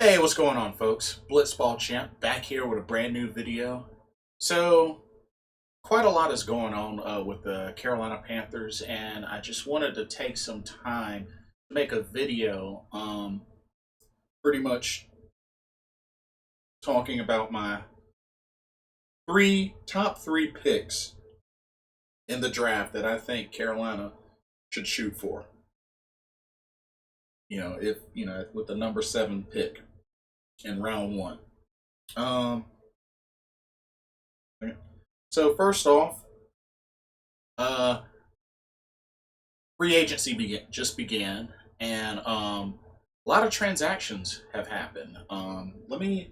Hey, what's going on, folks? Blitzball Champ back here with a brand new video. So, quite a lot is going on with the Carolina Panthers, and I just wanted to take some time to make a video, pretty much talking about my top three picks in the draft that I think Carolina should shoot for. If with the number 7 pick in round one. Um, So first off, uh, free agency just began, and a lot of transactions have happened. Let me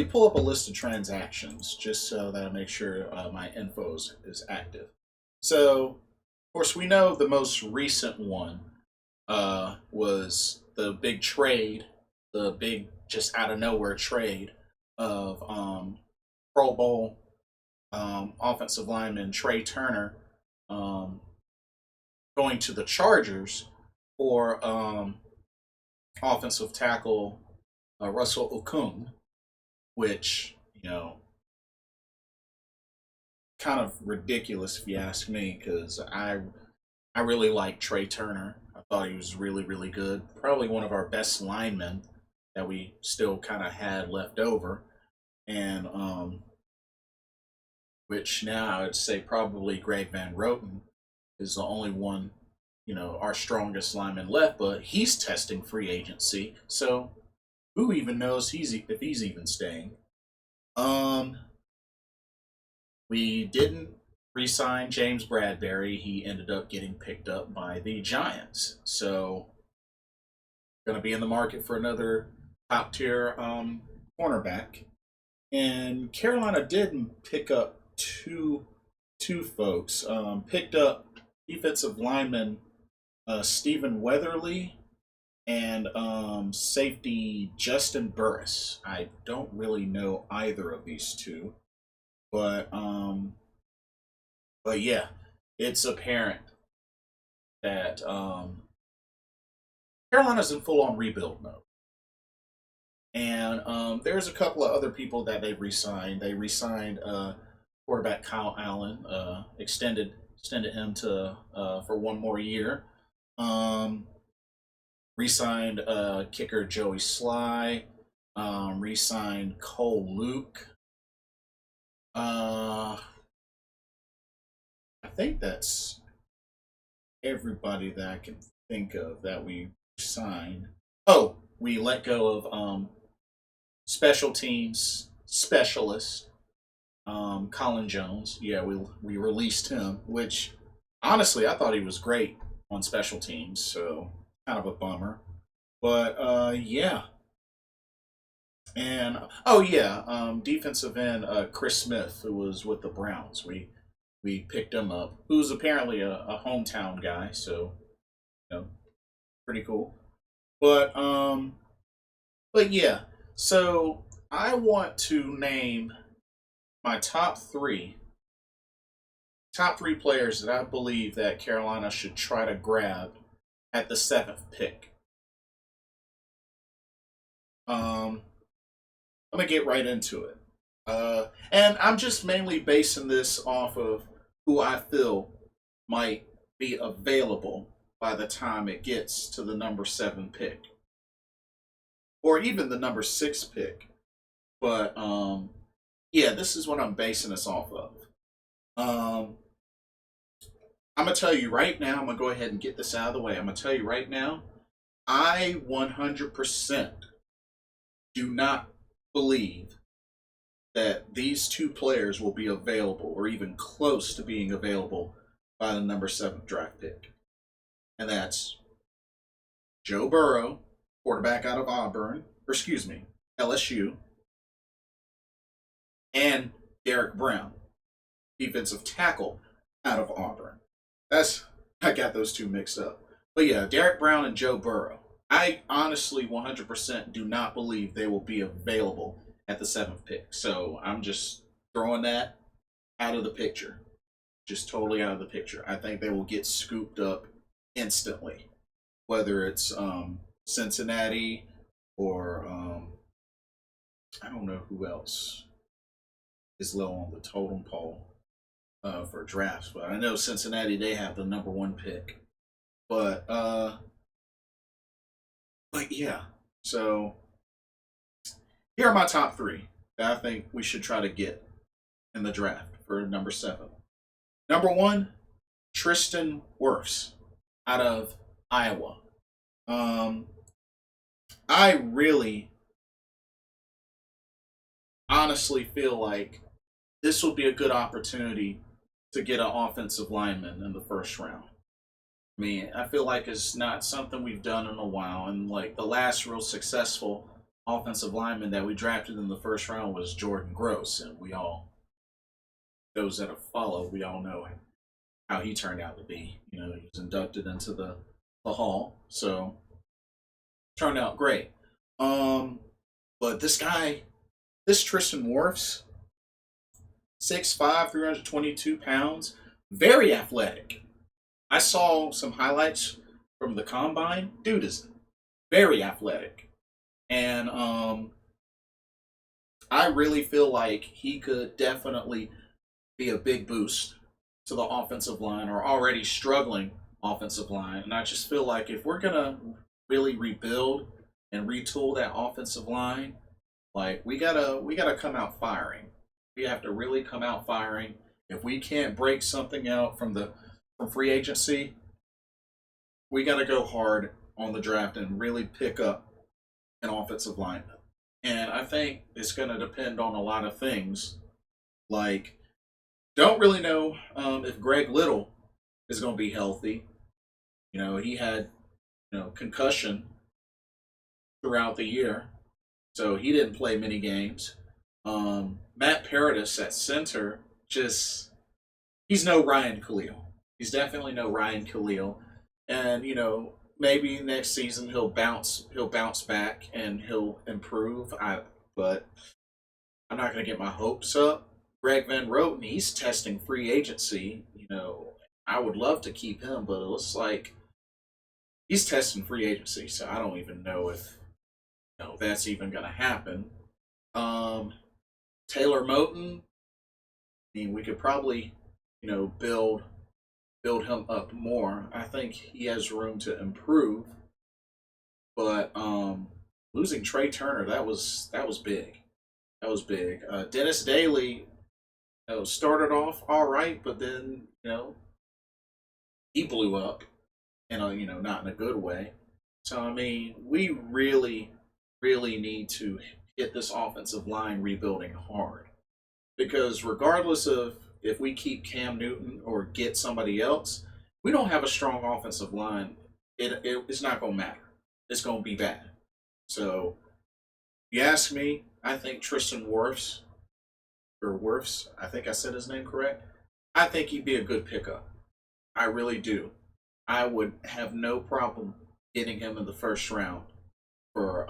pull up a list of transactions just so that I make sure my info is active. So, of course, we know the most recent one was the big trade, the big just out of nowhere trade of Pro Bowl offensive lineman Trey Turner um, going to the Chargers for offensive tackle Russell Okung, which, kind of ridiculous if you ask me, because I really like Trey Turner. I thought he was really, really good. Probably one of our best linemen that we still kind of had left over. And which now I'd say probably Greg Van Roten is the only one, our strongest lineman left, but he's testing free agency. So who even knows if he's even staying? We didn't re-sign James Bradbury. He ended up getting picked up by the Giants. So going to be in the market for another top tier cornerback. And Carolina did pick up two folks. Picked up defensive lineman Stephen Weatherly and safety Justin Burris. I don't really know either of these two, but yeah, it's apparent that Carolina's in full on rebuild mode. And there's a couple of other people that they've re-signed. They re-signed quarterback Kyle Allen, extended him to for one more year. Re-signed kicker Joey Sly. Re-signed Cole Luke. I think that's everybody that I can think of that we signed. Oh, we let go of special teams specialist Colin Jones. Yeah, we released him, which honestly I thought he was great on special teams, so kind of a bummer. But yeah. And oh yeah, defensive end Chris Smith, who was with the Browns. We picked him up. Who's apparently a hometown guy, so pretty cool. But yeah. So I want to name my top three players that I believe that Carolina should try to grab at the 7th pick. I'm gonna get right into it, and I'm just mainly basing this off of who I feel might be available by the time it gets to the number 7 pick, or even the number 6 pick. But yeah, this is what I'm basing this off of. Um, I'm gonna tell you right now. I'm gonna go ahead and get this out of the way. I'm gonna tell you right now. I 100% do not believe that these two players will be available or even close to being available by the number 7 draft pick. And that's Joe Burrow, quarterback out of Auburn, or excuse me, LSU, and Derek Brown, defensive tackle out of Auburn. I got those two mixed up. But yeah, Derek Brown and Joe Burrow. I honestly 100% do not believe they will be available at the 7th pick. So I'm just throwing that out of the picture. Just totally out of the picture. I think they will get scooped up instantly. Whether it's Cincinnati or I don't know who else is low on the totem pole for drafts, but I know Cincinnati, they have the number one pick. But but yeah. So here are my top three that I think we should try to get in the draft for number 7. Number 1, Tristan Wirfs out of Iowa. Um, I really honestly feel like this will be a good opportunity to get an offensive lineman in the first round. I mean, I feel like it's not something we've done in a while, and like the last real successful offensive lineman that we drafted in the first round was Jordan Gross, and we all, those that have followed, we all know how he turned out to be. You know, he was inducted into the hall, so turned out great. Um, but this guy, this Tristan Wirfs, 6'5", 322 pounds, very athletic. I saw some highlights from the combine. Dude is very athletic. And I really feel like he could definitely be a big boost to the offensive line or already struggling offensive line. And I just feel like if we're going to really rebuild and retool that offensive line, like we gotta come out firing. We have to really come out firing. If we can't break something out from free agency, we got to go hard on the draft and really pick up an offensive lineman. And I think it's going to depend on a lot of things. Like, don't really know if Greg Little is going to be healthy. You know, he had concussion throughout the year, so he didn't play many games. Matt Paradis at center, just he's no Ryan Khalil. He's definitely no Ryan Khalil, and maybe next season he'll bounce back and he'll improve. But I'm not going to get my hopes up. Greg Van Roten, he's testing free agency. I would love to keep him, but it looks like he's testing free agency, so I don't even know if that's even going to happen. Um, Taylor Moton, I mean, we could probably build him up more. I think he has room to improve, but losing Trey Turner, that was big. That was big. Dennis Daly, started off all right, but then he blew up, not in a good way. So I mean, we really, really need to hit this offensive line rebuilding hard because regardless of if we keep Cam Newton or get somebody else, we don't have a strong offensive line. It's not going to matter. It's going to be bad. So, if you ask me, I think Tristan Wirfs, I think I said his name correct. I think he'd be a good pickup. I really do. I would have no problem getting him in the first round for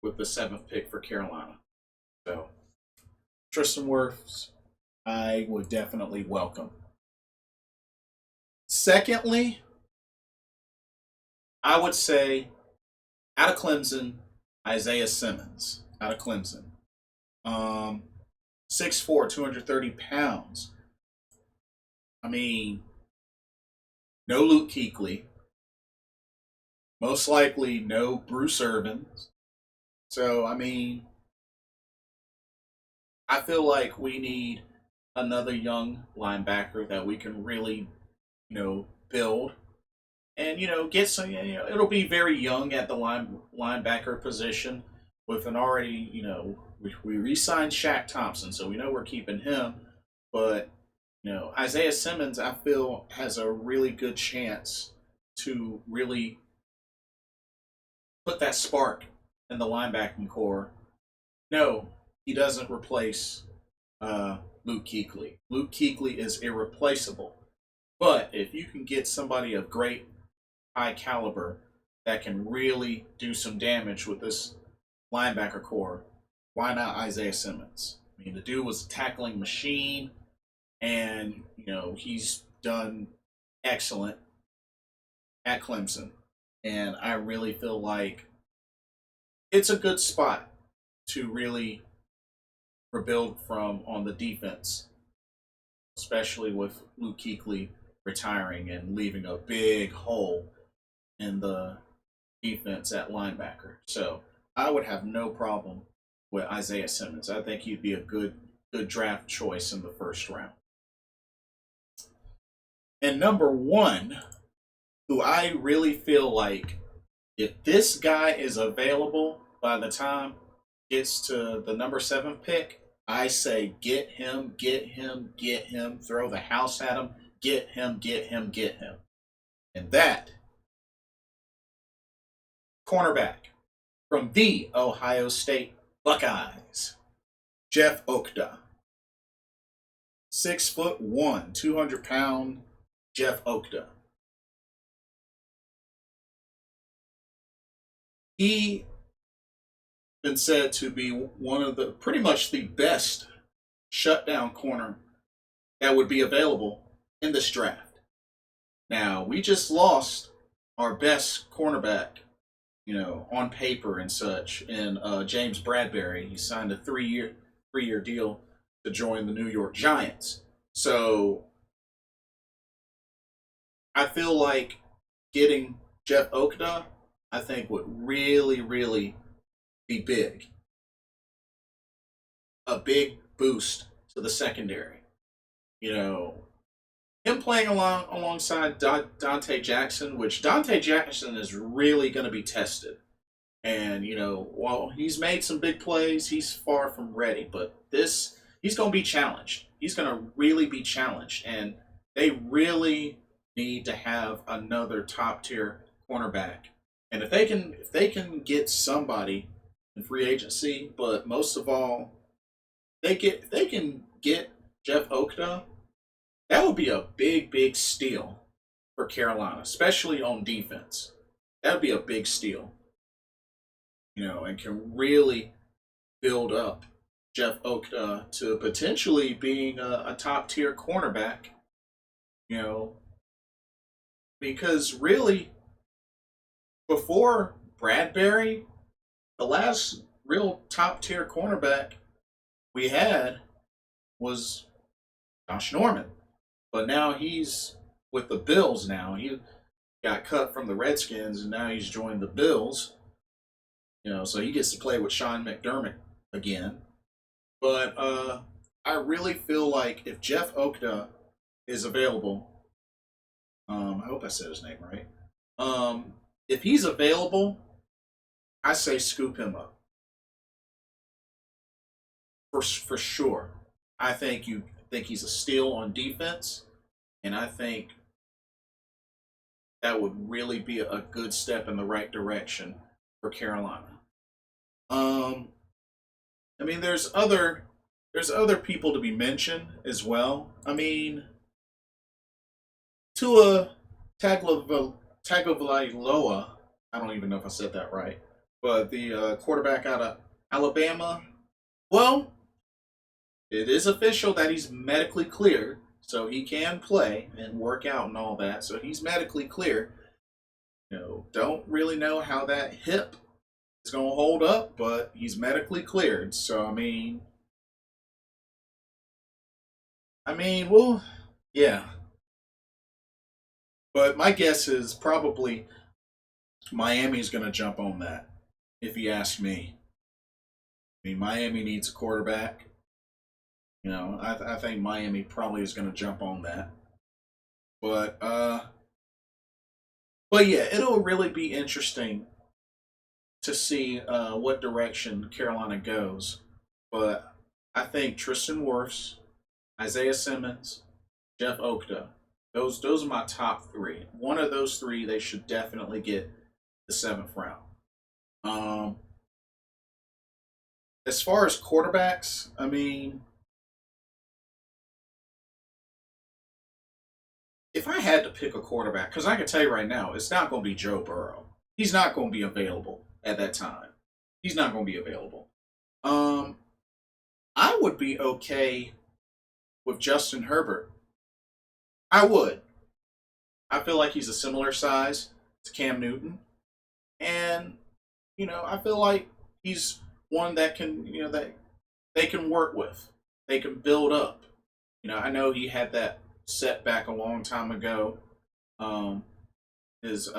with the 7th pick for Carolina. So, Tristan Wirfs, I would definitely welcome. Secondly, I would say out of Clemson, Isaiah Simmons out of Clemson. Um, 6'4", 230 pounds. I mean, no Luke Kuechly. Most likely no Bruce Irvin. So, I mean, I feel like we need another young linebacker that we can really, build and get some. It'll be very young at the linebacker position with an already. We re-signed Shaq Thompson, so we know we're keeping him. But Isaiah Simmons, I feel, has a really good chance to really put that spark in the linebacking core. No, he doesn't replace Luke Kuechly. Luke Kuechly is irreplaceable. But if you can get somebody of great high caliber that can really do some damage with this linebacker core, why not Isaiah Simmons? I mean, the dude was a tackling machine, and he's done excellent at Clemson, and I really feel like it's a good spot to really rebuild from on the defense, especially with Luke Kuechly retiring and leaving a big hole in the defense at linebacker. So I would have no problem with Isaiah Simmons. I think he'd be a good draft choice in the first round. And number one, who I really feel like if this guy is available by the time gets to the number 7 pick, I say get him, get him, get him, throw the house at him, get him, get him, get him. And that cornerback from the Ohio State Buckeyes, Jeff Okudah. 6'1", 200-pound Jeff Okudah. He been said to be one of the pretty much the best shutdown corner that would be available in this draft. Now, we just lost our best cornerback, on paper and such, in James Bradbury. He signed a three-year deal to join the New York Giants. So I feel like getting Jeff Okudah, I think, would really, really be big. A big boost to the secondary. Him playing alongside Dante Jackson, which Dante Jackson is really going to be tested. And, while he's made some big plays, he's far from ready. But he's going to be challenged. He's going to really be challenged. And they really need to have another top-tier cornerback. And if they can get somebody in free agency, but most of all, they can get Jeff Okudah, that would be a big, big steal for Carolina, especially on defense. That would be a big steal. And can really build up Jeff Okudah to potentially being a top-tier cornerback. Because really, before Bradbury, the last real top-tier cornerback we had was Josh Norman. But now he's with the Bills now. He got cut from the Redskins, and now he's joined the Bills. So he gets to play with Sean McDermott again. But I really feel like if Jeff Okudah is available, I hope I said his name right. If he's available, I say scoop him up. For sure. I think he's a steal on defense, and I think that would really be a good step in the right direction for Carolina. There's other people to be mentioned as well. Tua Tagovailoa, I don't even know if I said that right, but the quarterback out of Alabama, well, it is official that he's medically cleared, so he can play and work out and all that. So he's medically cleared. Don't really know how that hip is going to hold up, but he's medically cleared. So well, yeah. But my guess is probably Miami's going to jump on that, if you ask me. Miami needs a quarterback. I think Miami probably is going to jump on that. But yeah, it'll really be interesting to see what direction Carolina goes. But I think Tristan Wirfs, Isaiah Simmons, Jeff Okudah, those are my top 3. One of those 3, they should definitely get the 7th round. As far as quarterbacks, if I had to pick a quarterback, because I can tell you right now, it's not going to be Joe Burrow. He's not going to be available at that time. He's not going to be available. I would be okay with Justin Herbert. I would. I feel like he's a similar size to Cam Newton. And, I feel like he's one that can, that they can work with, they can build up. I know he had that setback a long time ago, um, his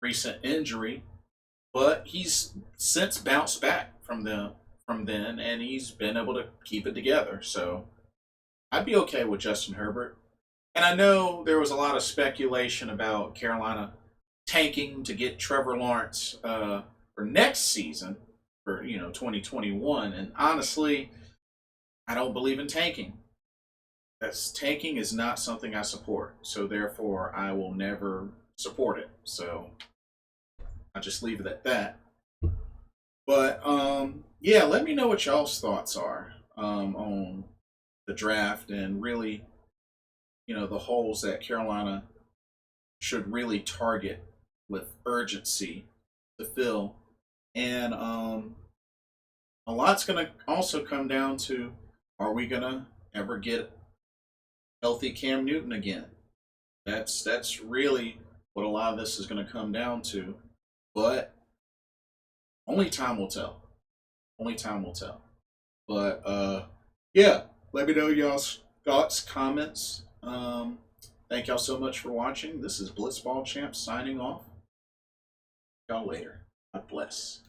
recent injury, but he's since bounced back from then, and he's been able to keep it together. So I'd be okay with Justin Herbert. And I know there was a lot of speculation about Carolina tanking to get Trevor Lawrence for next season, for 2021. And honestly, I don't believe in tanking. That's tanking is not something I support. So therefore, I will never support it. So I just leave it at that. But yeah, let me know what y'all's thoughts are on the draft, and really, the holes that Carolina should really target with urgency to fill. And a lot's going to also come down to, are we going to ever get healthy Cam Newton again? That's really what a lot of this is going to come down to. But only time will tell. Only time will tell. But yeah, let me know y'all's thoughts, comments. Thank y'all so much for watching. This is Blitzball Champ signing off. Y'all later. God bless.